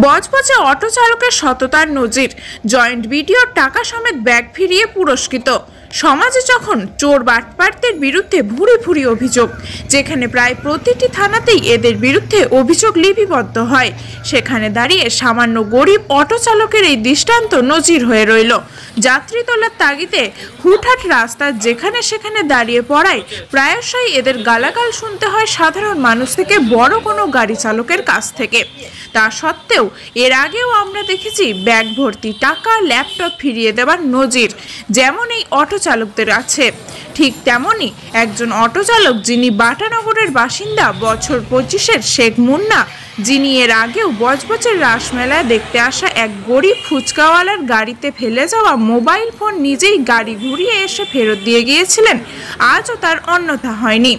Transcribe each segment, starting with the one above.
বজবজে auto চালকের সততার নজির, জয়েন্ট ভিডিওর টাকা সমেত ব্যাগ ফিরিয়ে পুরস্কৃত। সমাজে যখন চোর বাটপারদের বিরুদ্ধে ভুরি ভুরি অভিযোগ, যেখানে প্রায় প্রতিটি থানাতেই এদের বিরুদ্ধে অভিযোগ লিপিবদ্ধ হয়, সেখানে দাঁড়িয়ে সামান্য গরিব অটো চালকের এই দৃষ্টান্ত নজির হয়ে রইল। যাত্রী তোলার তাগিদে হুটহাট রাস্তার যেখানে সেখানে দাঁড়িয়ে পড়ায় প্রায়শই এদের গালাগাল শুনতে হয় সাধারণ মানুষ থেকে, বড় কোনো গাড়ি চালকের কাছ থেকে। তা সত্ত্বেও এর আগেও আমরা দেখেছি ব্যাগ ভর্তি টাকা, ল্যাপটপ ফিরিয়ে দেওয়ার নজির যেমন এই অটো চালকদের আছে, ঠিক তেমনই একজন অটো চালক যিনি বাটানগরের বাসিন্দা, বছর 25-এর শেখ মুন্না, যিনি এর আগেও বজবজের রাসমেলায় দেখতে আসা এক গরিব ফুচকাওয়ালার গাড়িতে ফেলে যাওয়া মোবাইল ফোন নিজেই গাড়ি ঘুরিয়ে এসে ফেরত দিয়ে গিয়েছিলেন, আজও তার অন্যথা হয়নি।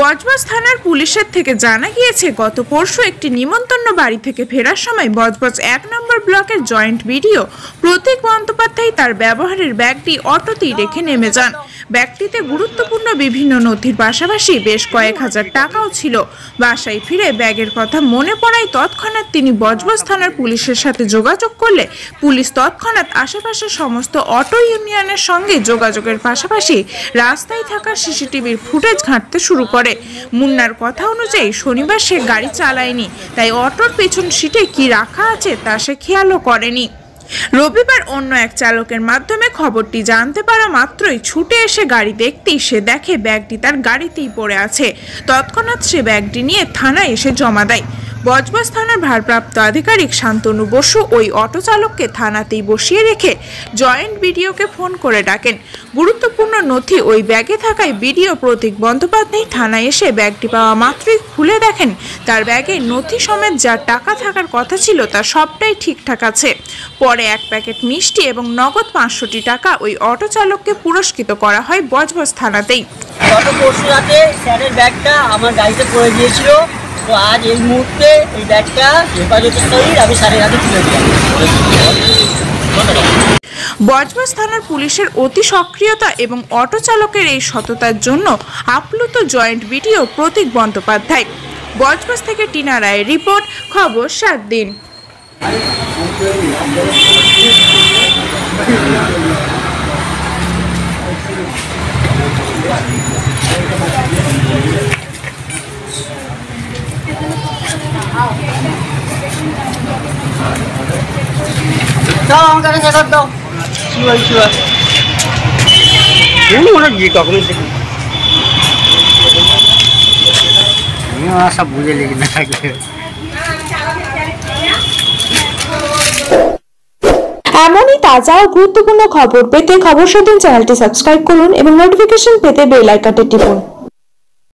বজবজ থানার পুলিশের থেকে জানা গিয়েছে, গত পরশু একটি নিমন্ত্রণ বাড়ি থেকে ফেরার সময় বজবজ 1 নম্বর ব্লকের জয়েন্ট ভিডিও প্রতীক বন্দ্যোপাধ্যায় তার ব্যবহারের ব্যাগটি অটোতেই রেখে নেমে যান। ব্যাগটিতে গুরুত্বপূর্ণ বিভিন্ন নথির পাশাপাশি বেশ কয়েক হাজার টাকাও ছিল। বাসায় ফিরে ব্যাগের কথা মনে পড়ায় তৎক্ষণাৎ তিনি বজবজ থানার পুলিশের সাথে যোগাযোগ করলে পুলিশ তৎক্ষণাৎ আশেপাশের সমস্ত অটো ইউনিয়নের সঙ্গে যোগাযোগের পাশাপাশি রাস্তায় থাকা সিসিটিভির ফুটেজ ঘাঁটতে শুরু করে। মুন্নার কথা অনুযায়ী শনিবার সে গাড়ি চালায়নি, তাই অটোর পেছন সিটে কি রাখা আছে তা সে খেয়ালও করেনি। রবিবার অন্য এক চালকের মাধ্যমে খবরটি জানতে পারা মাত্রই ছুটে এসে গাড়ি দেখতেই সে দেখে ব্যাগটি তার গাড়িতেই পড়ে আছে। তৎক্ষণাৎ সে ব্যাগটি নিয়ে থানায় এসে জমা দেয়। বজবজ থানার ভারপ্রাপ্ত আধিকারিক শান্তনু বসু ওই অটো চালককে থানাতেই বসিয়ে রেখে জয়েন্ট ভিডিওকে ফোন করে ডাকেন। গুরুত্বপূর্ণ নথি ওই ব্যাগে থাকায় ভিডিও প্রতীক বন্দ্যোপাধ্যায় থানায় এসে ব্যাগটি পাওয়া মাত্রই খুলে দেখেন তার ব্যাগে নথি সমেত যা টাকা থাকার কথা ছিল তা সবটাই ঠিকঠাক আছে। পরে এক প্যাকেট মিষ্টি এবং নগদ 500টি টাকা ওই অটো চালককে পুরস্কৃত করা হয় বজবজ থানাতেই। গত পরশু রাতে স্যারের ব্যাগটা আমার গাড়িতে পড়ে গিয়েছিল, তো আজ এই মুহূর্তে এই ব্যাগটা হেফাজতের সহিত আমি স্যারের হাতে তুলে দিলাম। বজবজ থানার পুলিশের অতি সক্রিয়তা এবং অটো চালকের এই সততার জন্য আপ্লুত জয়েন্ট ভিডিও প্রতীক বন্দ্যোপাধ্যায়। বজবজ থেকে টিনা রায়ের রিপোর্ট, খবর 7 দিন। सब बुझे लेकिन এমনই তাজা ও গুরুত্বপূর্ণ খবর পেতে খবর 7 দিন চ্যানেলটি সাবস্ক্রাইব করুন এবং নোটিফিকেশন পেতে বেল আইকনটি টিপুন।